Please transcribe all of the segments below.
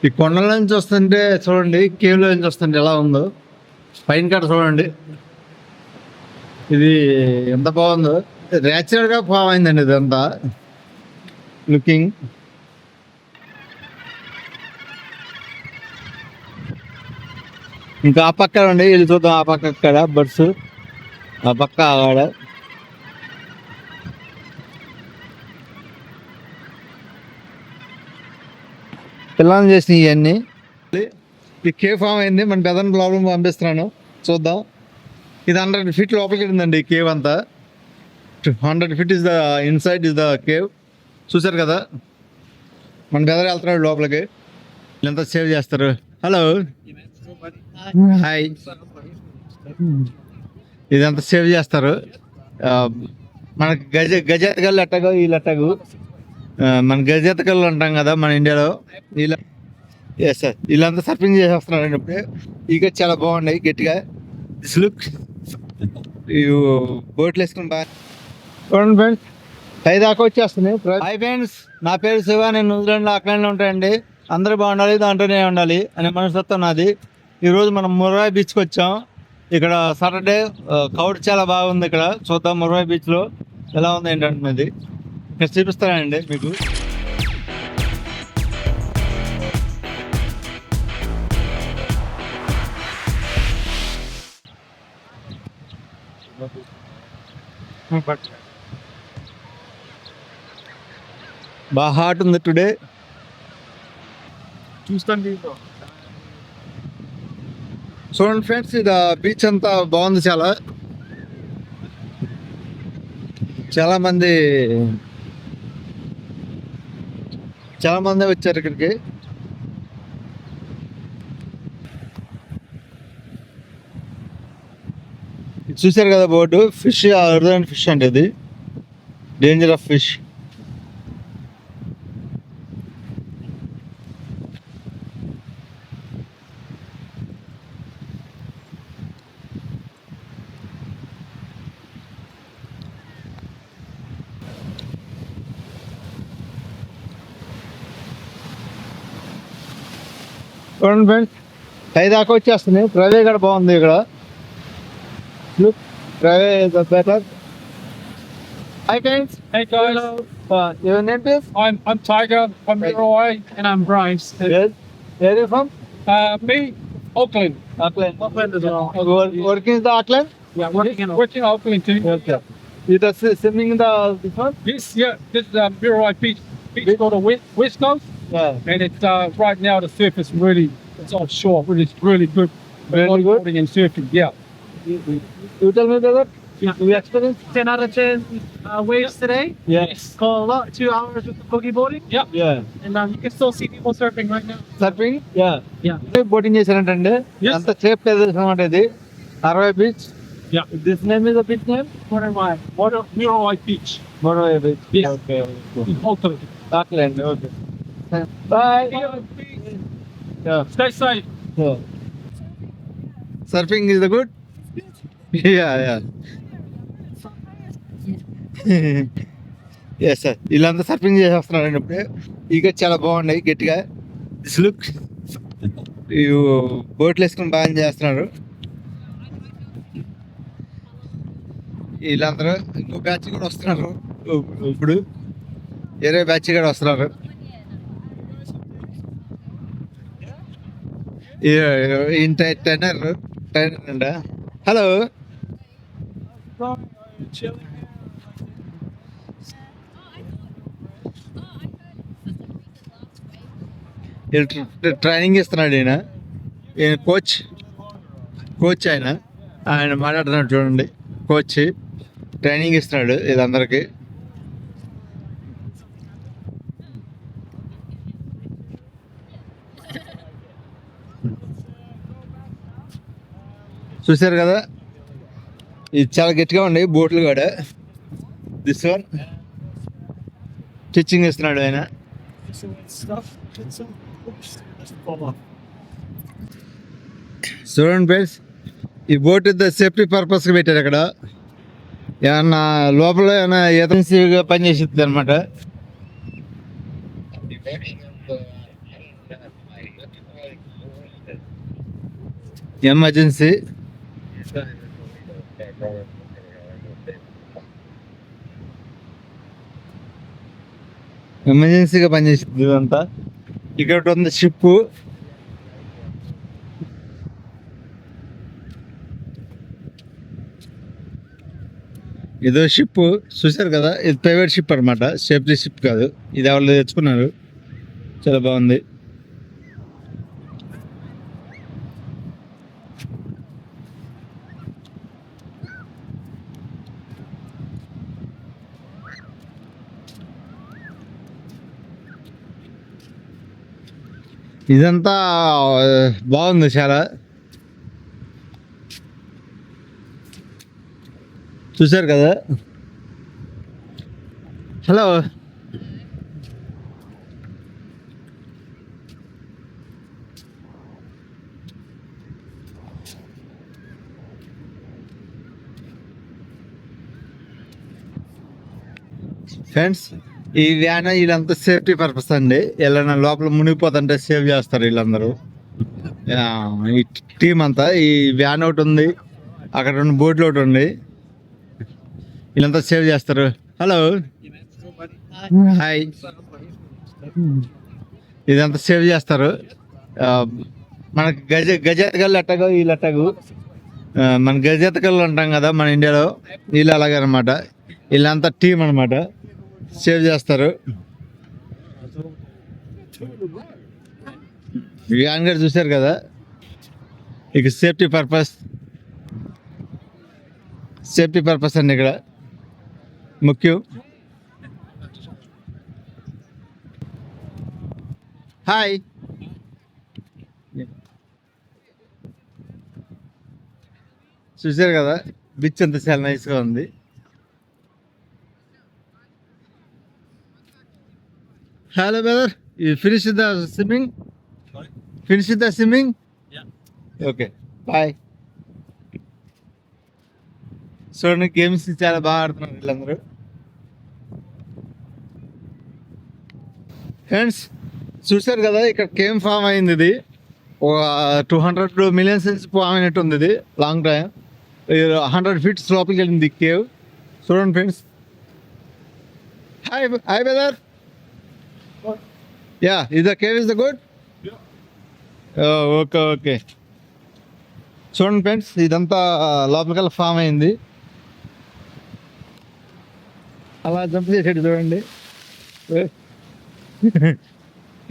ఈ కొండల నుంచి వస్తుంటే చూడండి, కేవ్లో నుంచి వస్తుంటే ఎలా ఉందో పైన కాడ చూడండి. ఇది ఎంత బాగుందో, న్యాచురల్గా ఫామ్ అయిందండి ఇదంతా. లుకింగ్ ఇంకా ఆ పక్క అండి, వెళ్ళి చూద్దాం. ఆ పక్క అక్కడ బర్డ్స్, ఆ పక్క ఆడ పిల్లలు చేసిన ఇవన్నీ. ఈ కేవ్ ఫామ్ అయింది. మన పెద్ద ప్రాబ్లం పంపిస్తున్నాను, చూద్దాం. ఇది 100 feet లోపలికి వెళ్ళిందండి ఈ కేవ్ అంతా. 100 feet is the inside is the cave. చూసారు కదా, మన బెదర్ వెళ్తున్నాడు లోపలికి. ఎంత సేవ్ చేస్తారు. Hello, hi. ఇదంతా సేవ్ చేస్తారు. మనకి గజెతకళ్ళు ఎట్టగో వీళ్ళు ఎట్టగు. మన గజెతకళ్ళు అంటాం కదా మన ఇండియాలో. వీళ్ళ సార్ వీళ్ళంతా సర్ఫింగ్ చేసి వస్తున్నారండి ఇప్పుడే. ఇక చాలా బాగున్నాయి గట్టిగా. దిస్ లుక్ బోట్లు వేసుకుని బాగా చూడండి ఫ్రెండ్స్. పై దాకా వచ్చేస్తున్నాయి. హాయ్ ఫ్రెండ్స్, నా పేరు శివ. నేను న్యూజిలాండ్లో అక్కడనే ఉంటాయండి. అందరూ బాగుండాలి, దాంట్లోనే ఉండాలి అనే మనస్తత్వం నాది. ఈరోజు మనం ముర్రాయ్ బీచ్కి వచ్చాం. ఇక్కడ సాటర్డే క్రౌడ్ చాలా బాగుంది. ఇక్కడ చూద్దాం ముర్రాయ్ బీచ్లో ఎలా ఉంది ఏంటంటే ఇక్కడ చూపిస్తానండి మీకు. బాగా హాట్ ఉంది టుడే. చూడండి ఫ్రెండ్స్, ఇది బీచ్ అంతా బాగుంది. చాలా మంది వచ్చారు ఇక్కడికి. చూసారు కదా బోర్డు, ఫిష్ అరుదైన ఫిష్ అంటే ఇది డేంజర్ ఆఫ్ ఫిష్. చూడండి ఫ్రెండ్స్, పై దాకా వచ్చేస్తున్నాయి. ప్రవే కూడా బాగుంది ఇక్కడ. ప్రవే better. Hi friends. Hey guys. Your name is? I'm Tiger. I'm Roy, and I'm Bryce. Yes. Where are you from? Me, Auckland. Auckland. Auckland as well. Working in the Auckland? Yeah, working Auckland too. Okay. You just swimming in the this one? Yes, yeah. This is Roy Beach. Beach called the West Coast, Yeah. and it's right now the surface it's offshore, but it's really good. for Really good? boarding and surfing. Yeah. You tell me brother. Yeah. You experience? 10 out of 10 waves today. Yes. Call a lot. 2 hours with the boogie boarding. Yeah. Yeah. And you can still see people surfing right now. Surfing? Yeah. Yeah. Boating చేశారంటండి. Yes. అంత safe place అనమాట ఇది. అరవై beach. Yeah. This name is a beach name? What am I? Roy Beach. Moray Beach. Yes. Okay. In Auckland. Auckland. Okay. Bye. Yeah. Stay safe. Yeah. Surfing is the good? Yeah. Yes sir. వీళ్ళంతా surfing చేసి వస్తున్నారండి ఇప్పుడే. ఇక చాలా బాగున్నాయి గట్టిగా. This look బోట్లు వేసుకుని బాగా చేస్తున్నారు వీళ్ళందరూ. ఇంకో బ్యాచ్ కూడా వస్తున్నారు ఇప్పుడు. వేరే బ్యాచ్ కూడా వస్తున్నారు. ట్రైనర్ అంట. హలో. ట్రైనింగ్ ఇస్తున్నాడు ఈయన కోచ్ ఆయన మాట్లాడుతున్నాడు చూడండి. కోచ్ ట్రైనింగ్ ఇస్తున్నాడు వీళ్ళందరికీ. చూసారు కదా, ఇది చాలా గట్టిగా ఉన్నాయి బోట్లు కూడా. దిస్ వన్ టీచింగ్ ఇస్తున్నాడు ఆయన. చూడండి ఫ్రెండ్స్, ఈ బోట్ సేఫ్టీ పర్పస్కి పెట్టారు అక్కడ. ఏమన్నా లోపల ఏమైనా ఏజెన్సీగా పనిచేసిద్ది అనమాట. ఎమర్జెన్సీ. ఎమర్జెన్సీగా పనిచేసింది ఇదంతా. ఇక్కడ ఒకటి ఉంది షిప్. ఏదో షిప్ చూసారు కదా, ఇది ప్రైవేట్ షిప్ అనమాట, సేఫ్టీ షిప్ కాదు. ఇది ఎవరు తెచ్చుకున్నారు, చాలా బాగుంది. ఇదంతా బాగుంది చాలా. చూసారు కదా. హలో, ఫ్రెండ్స్, ఈ వ్యాన్ వీళ్ళంతా సేఫ్టీ పర్పస్ అండి. ఎలా లోపల మునిగిపోతుంటే సేవ్ చేస్తారు వీళ్ళందరూ. ఈ టీం అంతా. ఈ వ్యాన్ ఒకటి ఉంది, అక్కడ రెండు బోట్లు ఒకటి ఉంది, వీళ్ళంతా సేవ్ చేస్తారు. Hello, hi. ఇదంతా సేవ్ చేస్తారు. మనకి గజెతగళ్ళు ఎట్టగో వీళ్ళు ఎట్టగు. మన గజెతగళ్ళు అంటాం కదా మన ఇండియాలో, వీళ్ళు అలాగే అనమాట. వీళ్ళంతా టీం అనమాట, సేవ్ చేస్తారు. వ్యాన్ గారు చూశారు కదా. ఇక సేఫ్టీ పర్పస్ అండి ఇక్కడ ముఖ్యం. హాయ్. చూశారు కదా, బీచ్ అంతా చాలా నైస్గా ఉంది. Hello, brother. You finished the swimming? Sorry? Finished the swimming? Yeah. Okay. Bye. చూడండి, గేమ్స్ చాలా బాగా ఆడుతున్నారు వీళ్ళందరూ. ఫ్రెండ్స్, చూశారు కదా, ఇక్కడ కేమ్ ఫామ్ అయింది. ఇది ఒక 200 మిలియన్స్ నుంచి ఫామ్ అయినట్టు ఉంది. ఇది లాంగ్ టైం 100 feet లోపలికి వెళ్ళింది కేవ్. చూడండి friends. Hi brother. Yeah, is the cave good? Yeah. Oh, okay. చూడండి ఫ్రెండ్స్, ఇదంతా లోపలికల్లా ఫామ్ అయింది. అలా జంప్ చేసేది చూడండి.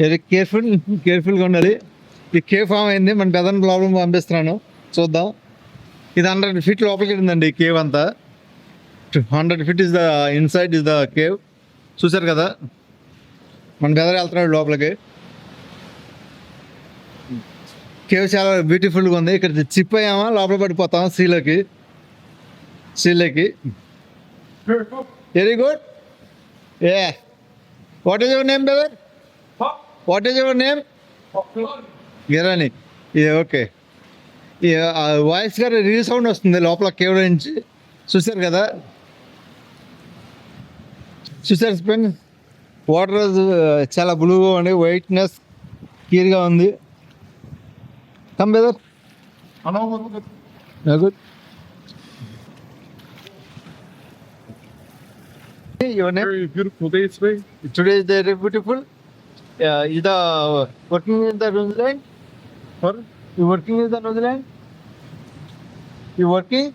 వెరీ కేర్ఫుల్గా ఉండాలి. ఈ కేవ్ ఫామ్ అయింది. మన పెద్ద ప్రాబ్లం పంపిస్తున్నాను, చూద్దాం. ఇది 100 feet లోపలికి వెళ్ళిందండి ఈ కేవ్ అంతా. 100 feet is the inside is the cave. చూసారు కదా, మన బెదర్ వెళ్తున్నాడు లోపలికి. కేవ్ చాలా బ్యూటిఫుల్గా ఉంది. ఇక్కడ చిప్ అయ్యామా లోపల పడిపోతాం సీలోకి. Very good. ఏ what is your name brother? What is your name? గిరాని. ఓకే. వాయిస్ గారు రీసౌండ్ వస్తుంది లోపల కేవ్ నుంచి. చూసారు కదా. చూసారు స్పెన్. వాటర్ చాలా బ్లూగా ఉంది, వైట్నెస్ క్లియర్గా ఉంది. Come brother. Good. Your name? Very beautiful day today. Today is very beautiful. Is the working in the New Zealand? Pardon? You working in the New Zealand? You working?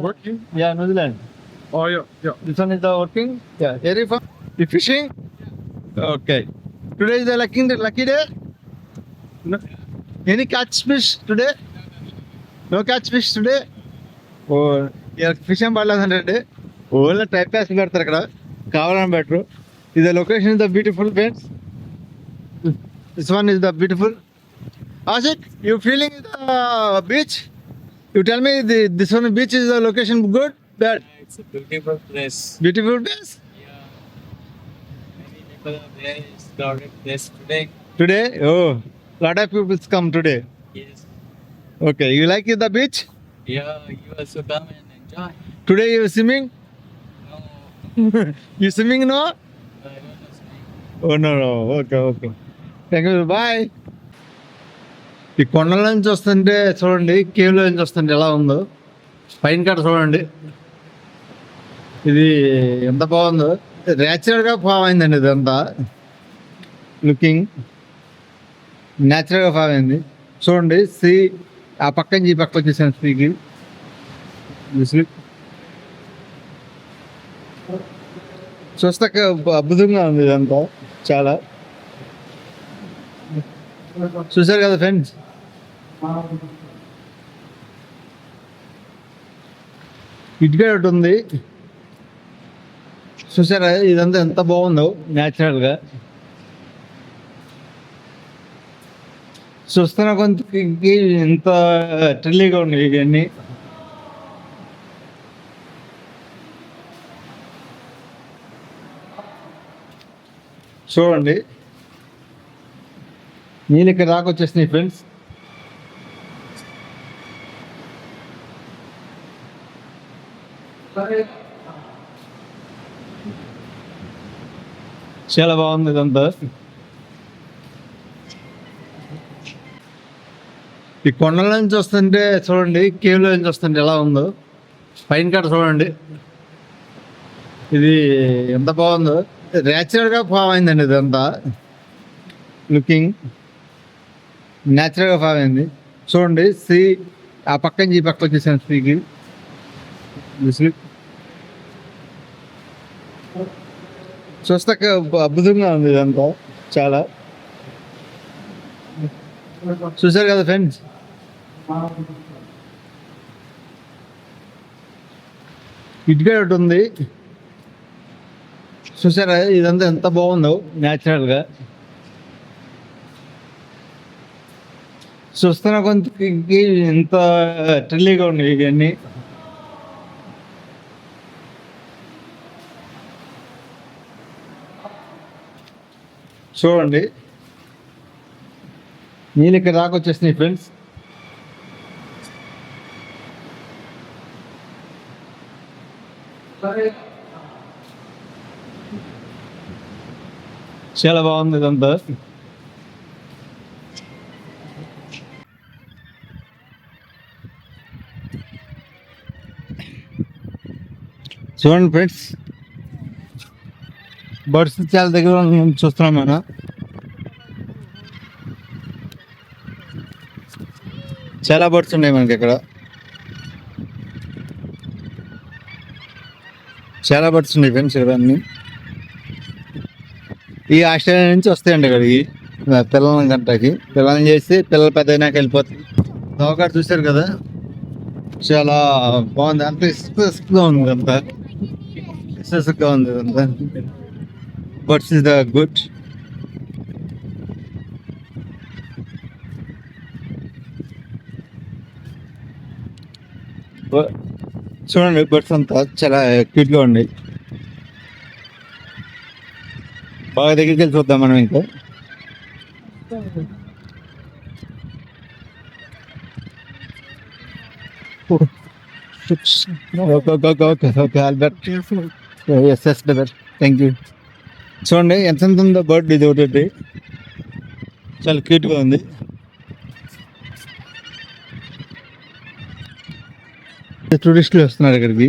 Working? Yeah, New Zealand. Oh, yeah. This one is the working. Yeah, very fun. You fishing? Okay. Today is the lucky day. No. Any catch fish today? No catch fish today. Oh, yeah, fishing బాగాలేదంటే only time pass పెడతారు ఇక్కడ, కావాలని better. ఇది location is the beautiful friends. This one is the beautiful. Ashik, you feeling the beach? You tell me this one beach is the location good, bad? It's a beautiful place. Beautiful place. Yeah. Many people are there. It's crowded place today. Today? Oh, lot of people come today. Yes. Okay, you like the beach? Yeah, you also come and enjoy. Today you swimming? No, You swimming no? I want to stay. Oh no. Okay. Thank you. Bye. ఈ కొండల నుంచి వస్తుంటే చూడండి, కేవ్లో నుంచి వస్తుంటే ఎలా ఉందో. పైన కాడ చూడండి, ఇది ఎంత బాగుందో. న్యాచురల్గా ఫామ్ అయిందండి ఇదంతా. లుకింగ్ న్యాచురల్గా ఫామ్ అయింది. చూడండి సీ ఆ పక్క నుంచి ఈ పక్క వచ్చేసాను సీకి. చూస్తే అద్భుతంగా ఉంది ఇదంతా. చాలా చూసారు కదా ఫ్రెండ్స్. ఇటుగా ఒకటి ఉంది చూసారా, ఇదంతా ఎంత బాగుందో న్యాచురల్గా. చూస్తున్న కొంతకి ఎంత ట్రిల్లీగా ఉన్నాయి ఇవన్నీ. చూడండి నీళ్ళు ఇక్కడ దాకా వచ్చేసినాయి ఫ్రెండ్స్. చాలా బాగుంది ఇదంతా. ఈ కొండల నుంచి వస్తుంటే చూడండి, కేవ్లో నుంచి వస్తుంటే ఎలా ఉందో. పైన కాడ చూడండి, ఇది ఎంత బాగుందో. న్యాచురల్గా ఫామ్ అయిందండి ఇదంతా. లుకింగ్ న్యాచురల్గా ఫామ్ అయింది. చూడండి సీ ఆ పక్క నుంచి ఈ పక్క వచ్చేసాను సీకి. చూస్తే అద్భుతంగా ఉంది ఇదంతా. చాలా చూసారు కదా ఫ్రెండ్స్. ఇటుగా ఒకటి ఉంది చూసారా, ఇదంతా ఎంత బాగుందో న్యాచురల్గా. చూస్తున్న కొంతకి ఎంత ట్రిల్లీగా ఉన్నాయి ఇవన్నీ. చూడండి నీళ్ళు ఇక్కడ దాకా వచ్చేసినాయి ఫ్రెండ్స్. చాలా బాగుంది ఇదంతా. చూడండి ఫ్రెండ్స్, బర్డ్స్ చాలా దగ్గర చూస్తున్నాం మనం. చాలా బర్డ్స్ ఉన్నాయి మనకి ఇక్కడ. చాలా బర్డ్స్ ఉన్నాయి ఫ్రెండ్స్ ఇక్కడ అన్నీ. ఈ ఆస్ట్రేలియా నుంచి వస్తాయండి ఇక్కడికి పిల్లల గంటకి. పిల్లల్ని చేసి పిల్లలు పెద్ద అయినాక వెళ్ళిపోతాయి. దోకాడు చూశారు కదా, చాలా బాగుంది. అంత ఇసుకగా ఉంది, అంతా ఇసుకగా ఉంది అంతా. Birds is the good. చూడండి బర్డ్స్ అంతా చాలా క్యూట్గా ఉన్నాయి. బాగా దగ్గరికి వెళ్ళి చూద్దాం మనం ఇంకా. Okay Albert, yes thank you. చూడండి ఎంత ఉందో బర్డ్. ఇది ఒకటి చాలా క్యూట్గా ఉంది. టూరిస్టులు వస్తున్నారు ఇక్కడికి.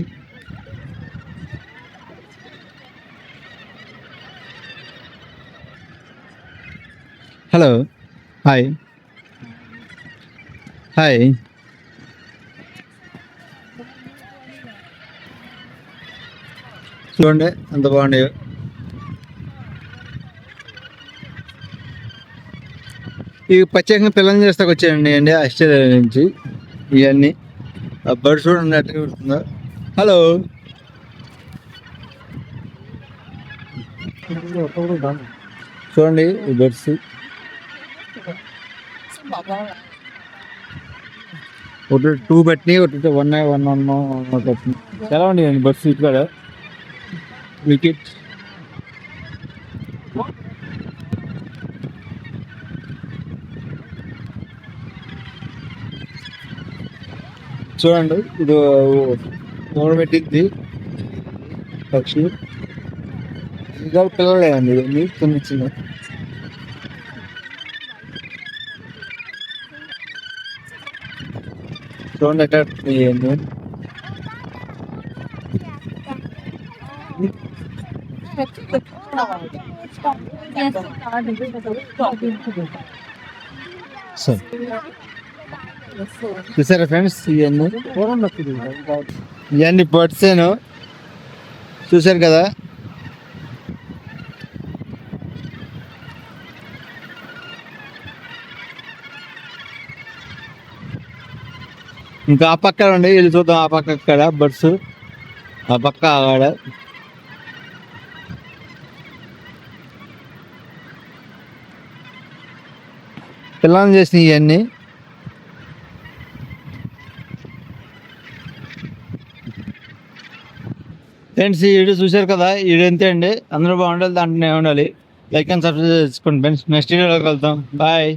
Hello, hi hi. చూడండి ఎంత బాగున్నాయో. ఇవి ప్రత్యేకంగా పిల్లల్ని చేస్తాకు వచ్చాయండి అండి ఆస్ట్రేలియా నుంచి. ఇవన్నీ బర్డ్స్ చూడండి ఎట్లా కుడుతుందో. హలో, చూడండి ఈ బర్డ్స్. ఒకటి 2 పెట్టినాయి, ఒకటి 1 పెట్టినాయి. ఎలా ఉండేయండి బర్డ్స్ ఇక్కడ. వికెట్ చూడండి, ఇది పెట్టింది పక్షి. ఇంకా పిల్లలేదండి ఇవన్నీ చిన్న చిన్న. చూడండి ఎట్లా ఇవన్నీ చూసారా ఫ్రెండ్స్ ఇవన్నీ బర్డ్సేను చూసారు కదా ఇంకా ఆ పక్క ఉండి వెళ్ళి చూద్దాం ఆ పక్క అక్కడ బర్డ్స్ ఆ పక్క ఆడ పిల్లలు చేసిన ఇవన్నీ ఫ్రెండ్స్ ఈ వీడియో చూశారు కదా ఈ వీడియో అంతే అండి అందరూ బాగుండాలి దాంట్లోనే ఉండాలి లైక్ అండ్ సబ్స్క్రైబ్ చేసుకోండి ఫ్రెండ్స్ నెక్స్ట్ వీడియోలోకి వెళ్తాం బాయ్